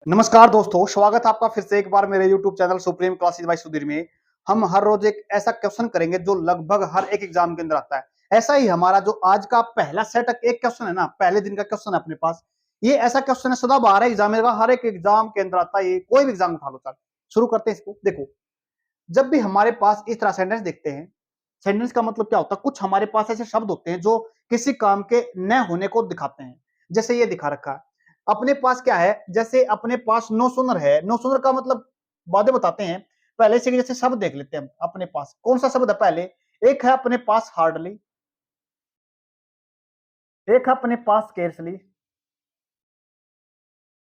नमस्कार दोस्तों, स्वागत है आपका फिर से एक बार मेरे YouTube channel supreme classes bye Sudhir में। हम हर रोज एक ऐसा क्वेश्चन करेंगे जो लगभग हर एक एग्जाम के अंदर आता है। ऐसा ही हमारा जो आज का पहला सेट एक क्वेश्चन है ना, पहले दिन का क्वेश्चन है अपने पास। ये ऐसा क्वेश्चन है सदाबहार है, एग्जाम में हर एक एग्जाम के अंदर आता है। ये कोई भी एग्जाम उठा लो, चल शुरू करते हैं इसको। देखो, जब भी हमारे पास इस तरह सेंटेंस देखते हैं, सेंटेंस का मतलब क्या होता है? कुछ हमारे पास ऐसे शब्द होते हैं जो किसी काम के न होने को दिखाते हैं। जैसे ये दिखा रखा है अपने पास, क्या है? जैसे अपने पास नो सुनर है। नो सुनर का मतलब बातें बताते हैं। पहले से जैसे शब्द देख लेते हैं हम। अपने पास कौन सा शब्द है? पहले एक है अपने पास हार्डली, एक है अपने पास स्केर्सली,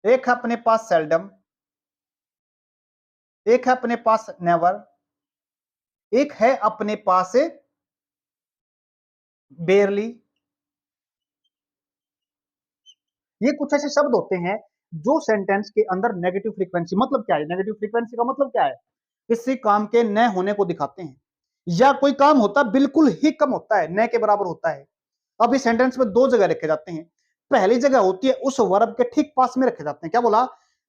एक है अपने पास सेल्डम, एक है अपने पास नेवर, एक है अपने पास बेयरली। ये कुछ ऐसे शब्द होते हैं जो सेंटेंस के अंदर नेगेटिव फ्रीक्वेंसी, मतलब क्या है? नेगेटिव फ्रीक्वेंसी का मतलब क्या है? किसी काम के न होने को दिखाते हैं, या कोई काम होता है बिल्कुल ही कम होता है, न के बराबर होता है। अब इस सेंटेंस में दो जगह रखे जाते हैं। पहली जगह होती है उस वर्ब के ठीक पास में रखे जाते हैं। क्या बोला?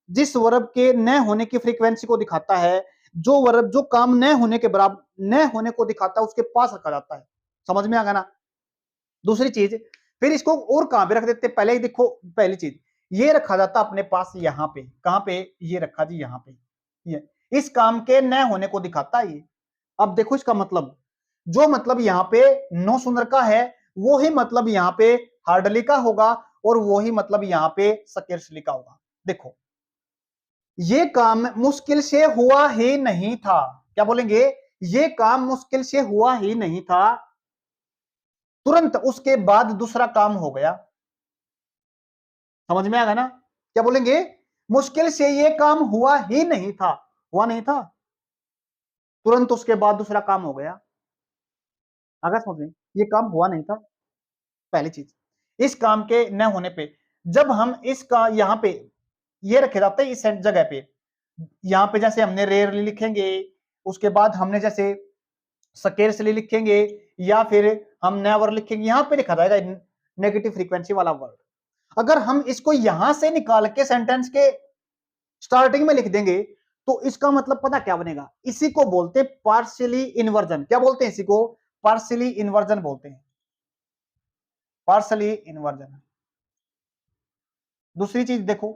जिस वर्ब के न होने की फ्रीक्वेंसी को दिखाता है, जो वर्ब जो काम न होने के बराबर न होने को दिखाता है उसके पास रखा जाता है। समझ में आ गया ना? दूसरी चीज, फिर इसको और कहां पे रख देते? पहले ही देखो, पहली चीज ये रखा जाता अपने पास यहां पे। कहां पे? ये रखा जी यहां पे। ये इस काम के न होने को दिखाता है ये। अब देखो इसका मतलब, जो मतलब यहां पे नो सुनर का है, वो ही मतलब यहां पे हार्डली का होगा, और वो ही मतलब यहां पे स्केर्सली का होगा। देखो, ये काम मुश्किल से हुआ ही नहीं था। क्या बोलेंगे? ये काम मुश्किल से हुआ ही नहीं था, तुरंत उसके बाद दूसरा काम हो गया। समझ में आ गया ना? क्या बोलेंगे? मुश्किल से ये काम हुआ ही नहीं था, हुआ नहीं था, तुरंत उसके बाद दूसरा काम हो गया। अगर समझ में, ये काम हुआ नहीं था। पहली चीज, इस काम के न होने पे जब हम इसका यहां पे ये रखे जाते हैं इस जगह पे, यहां पे जैसे हमने रेयरली लिखेंगे, उसके बाद हमने जैसे स्केर्सली लिखेंगे, या फिर हम नेवर लिखेंगे, यहां पे लिखा जाएगा नेगेटिव फ्रीक्वेंसी वाला वर्ड। अगर हम इसको यहां से निकाल के सेंटेंस के स्टार्टिंग में लिख देंगे तो इसका मतलब पता क्या बनेगा? इसी को बोलते हैं पार्शियली इन्वर्जन। क्या बोलते हैं इसी को? पार्शियली इन्वर्जन बोलते हैं, पार्शियली इन्वर्जन। दूसरी चीज देखो,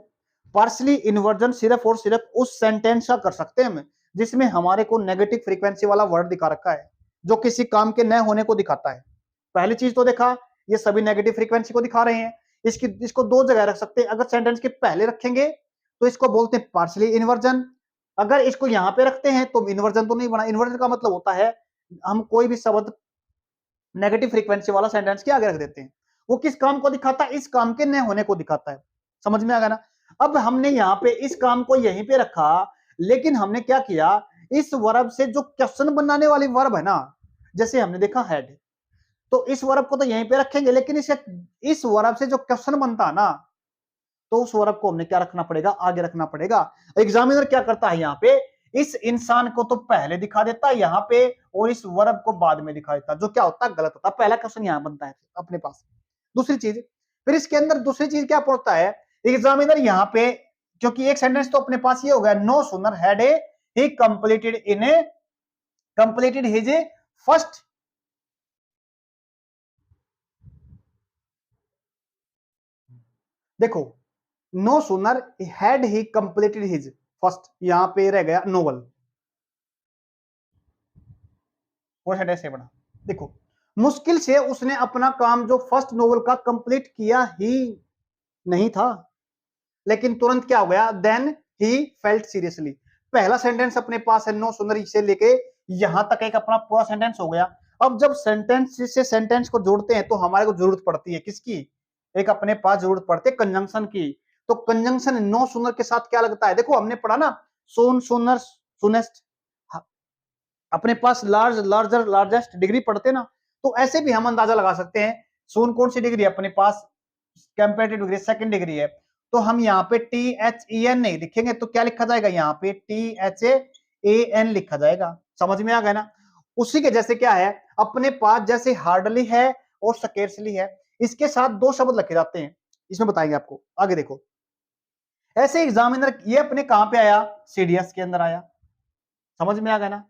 पार्शियली इन्वर्जन सिर्फ और सिर्फ उस सेंटेंस का कर सकते हैं हम जिसमें हमारे को नेगेटिव फ्रीक्वेंसी वाला वर्ड दिखा रखा है, जो किसी काम के न होने को दिखाता है। पहली चीज तो देखा, ये सभी नेगेटिव फ्रीक्वेंसी को दिखा रहे हैं। इसको दो जगह रख सकते हैं। अगर सेंटेंस के पहले रखेंगे तो इसको बोलते हैं पार्शियली इन्वर्जन। अगर इसको यहां पे रखते हैं तो इन्वर्जन तो नहीं बना। इन्वर्जन का मतलब होता है हम कोई भी शब्द नेगेटिव फ्रीक्वेंसी वाला सेंटेंस के आगे रख देते हैं। वो किस काम को दिखाता है? इस काम के न होने को दिखाता है। समझ में आ गया ना? अब हमने यहाँ पे इस काम को यहीं पे रखा, लेकिन हमने क्या किया? इस वर्ब से जो क्वेश्चन बनाने वाली वर्ब है ना, जैसे हमने देखा हेड, तो इस वर्ब को तो यहीं पे रखेंगे, लेकिन इस वर्ब से जो क्वेश्चन बनता है ना, तो उस वर्ब को हमने क्या रखना पड़ेगा? आगे रखना पड़ेगा। एग्जामिनर क्या करता है यहाँ पे? इस इंसान को तो पहले दिखा देता है यहाँ पे, और इस वर्ब को बाद में दिखा देता है, जो क्या होता है? गलत होता है। पहला क्वेश्चन यहाँ बनता है अपने पास। दूसरी चीज, फिर इसके अंदर दूसरी चीज क्या पड़ता है? एग्जामिनर यहाँ पे, क्योंकि एक सेंटेंस तो अपने पास ये हो गया, no sooner had a he completed his first. देखो, no sooner had he completed his first, यहां पे रह गया नोवेल, और हेड ऐसे बना। देखो, मुश्किल से उसने अपना काम जो फर्स्ट नोवेल का कंप्लीट किया ही नहीं था, लेकिन तुरंत क्या हो गया? Then he felt seriously. पहला सेंटेंस अपने पास है, नो सुनर से लेके यहां तक एक अपना पूरा सेंटेंस हो गया। अब जब सेंटेंस से सेंटेंस को जोड़ते हैं तो हमारे को जरूरत पड़ती है किसकी? एक अपने पास जरूरत पड़ती है कंजंक्शन की। तो कंजंक्शन नो सुनर के साथ क्या लगता है? देखो, हमने पढ़ा ना, सोन सुनर सुनेस्ट, अपने पास लार्ज लार्जर लार्जेस्ट डिग्री पढ़ते ना, तो ऐसे भी हम अंदाजा लगा सकते हैं। सोन कौन सी डिग्री है अपने पास? कंपेरेटिव डिग्री सेकंड डिग्री है। तो हम यहाँ पे टी एच ई एन नहीं लिखेंगे, तो क्या लिखा जाएगा? यहाँ पे टी एच ए एन लिखा जाएगा। समझ में आ गया ना? उसी के जैसे क्या है अपने पास, जैसे हार्डली है और स्केर्सली है, इसके साथ दो शब्द लिखे जाते हैं। इसमें बताएंगे आपको, आगे देखो। ऐसे एग्जामिनर ये अपने कहां पे आया, सीडीएस के अंदर आया। समझ में आ गया ना,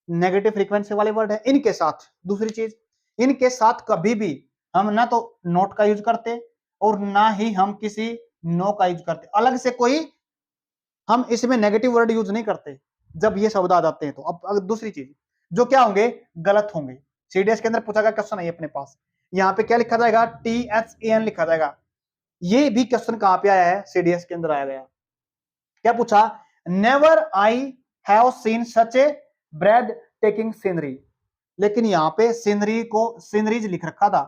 नेगेटिव फ्रीक्वेंसी वाले वर्ड है। इनके साथ दूसरी चीज, इनके साथ कभी भी हम ना तो नोट का यूज करते और ना ही हम किसी नो का यूज करते, अलग से कोई हम इसमें नेगेटिव वर्ड यूज नहीं करते जब ये शब्द आ जाते हैं। तो अब दूसरी चीज जो क्या होंगे, गलत होंगे। सीडीएस के अंदर पूछा गया क्वेश्चन है अपने पास, यहाँ पे क्या लिखा जाएगा, THAN लिखा जाएगा। ये भी क्वेश्चन कहां पे आया है, सीडीएस के अंदर आया गया। क्या पूछा, never I have seen such A bread taking scenery, लेकिन यहां पे सीनरी को सीनरीज लिख रखा था,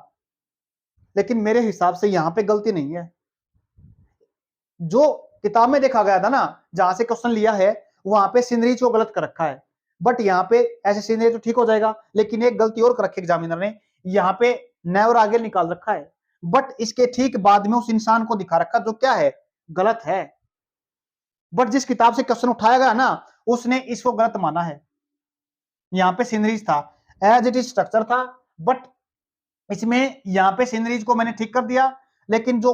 लेकिन मेरे हिसाब से यहां पे गलती नहीं है। जो किताब में देखा गया था ना, जहां से क्वेश्चन लिया है वहां पे सीनरीज को गलत कर रखा है, बट यहाँ पे ऐसे सीनरी तो ठीक हो जाएगा, लेकिन एक गलती और कर रखी एग्जामिनर ने, यहाँ पे नेवर आगे निकाल रखा है, बट इसके ठीक बाद में उस इंसान को दिखा रखा जो क्या है, गलत है। बट जिस किताब से क्वेश्चन उठाया गया ना, उसने इसको गलत माना है। यहाँ पे सीनरीज था, एज इट इज स्ट्रक्चर था, बट इसमें यहाँ पे सीनरीज को मैंने ठीक कर दिया, लेकिन जो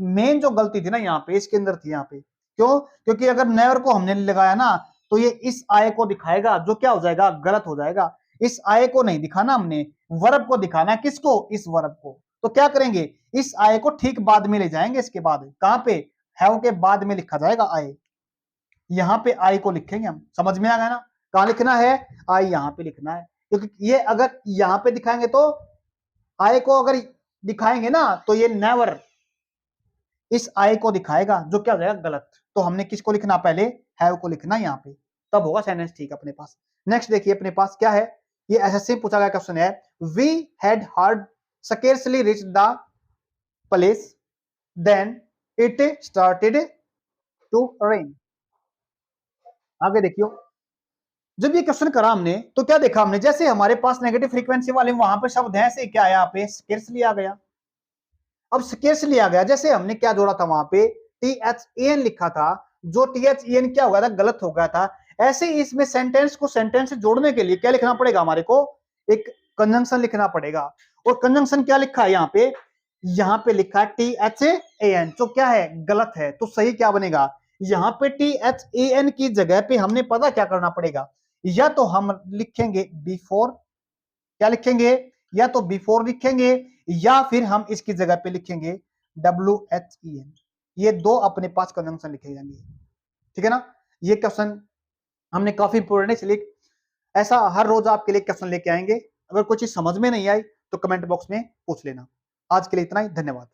मेन जो गलती थी ना यहाँ पे, इसके अंदर थी। यहाँ पे क्यों, क्योंकि अगर नेवर को हमने लगाया ना तो ये इस आय को दिखाएगा जो क्या हो जाएगा, गलत हो जाएगा। इस आय को नहीं दिखाना हमने, वर्ब को दिखाना है। किसको, इस वर्ब को। तो क्या करेंगे, इस आय को ठीक बाद में ले जाएंगे, इसके बाद कहां पे, हैव के बाद में लिखा जाएगा आय, यहाँ पे आई को लिखेंगे हम। समझ में आ गया ना, कहां लिखना है, आई यहाँ पे लिखना है, क्योंकि ये अगर यहाँ पे दिखाएंगे तो आई को अगर दिखाएंगे ना तो ये नेवर इस आई को दिखाएगा जो क्या हो जाएगा, गलत। तो हमने किसको लिखना, पहले हैव को लिखना यहाँ पे, तब होगा सेंटेंस ठीक अपने पास। नेक्स्ट देखिए अपने पास क्या है, ये एसएससी पूछा गया क्वेश्चन है, we had hard scarcely reach the place then it started to rain. आगे देखियो, जब ये क्वेश्चन करा हमने तो क्या देखा हमने, जैसे हमारे पास नेगेटिव फ्रीक्वेंसी वाले वहां पे शब्द है, ऐसे क्या आया, यहाँ पे स्केर्सली आ गया। अब स्केर्सली आ गया, जैसे हमने क्या जोड़ा था वहां पे, THAN लिखा था, जो THAN क्या हो गया था, गलत हो गया था। ऐसे ही इसमें सेंटेंस को सेंटेंस से जोड़ने के लिए क्या लिखना पड़ेगा हमारे को, एक कंजंक्शन लिखना पड़ेगा। और कंजंक्शन क्या लिखा है यहाँ पे लिखा है THAN, जो क्या है, गलत है। तो सही क्या बनेगा, यहाँ पे THAN की जगह पे हमने पता क्या करना पड़ेगा, या तो हम लिखेंगे बिफोर, क्या लिखेंगे, या तो बिफोर लिखेंगे, या फिर हम इसकी जगह पे लिखेंगे WHEN। ये दो अपने पास कंजंक्शन लिखे जाएंगे, ठीक है ना। ये क्वेश्चन हमने काफी इंपोर्टेंट है, इसलिए ऐसा हर रोज आपके लिए क्वेश्चन लेके आएंगे। अगर कोई चीज समझ में नहीं आई तो कमेंट बॉक्स में पूछ लेना। आज के लिए इतना ही, धन्यवाद।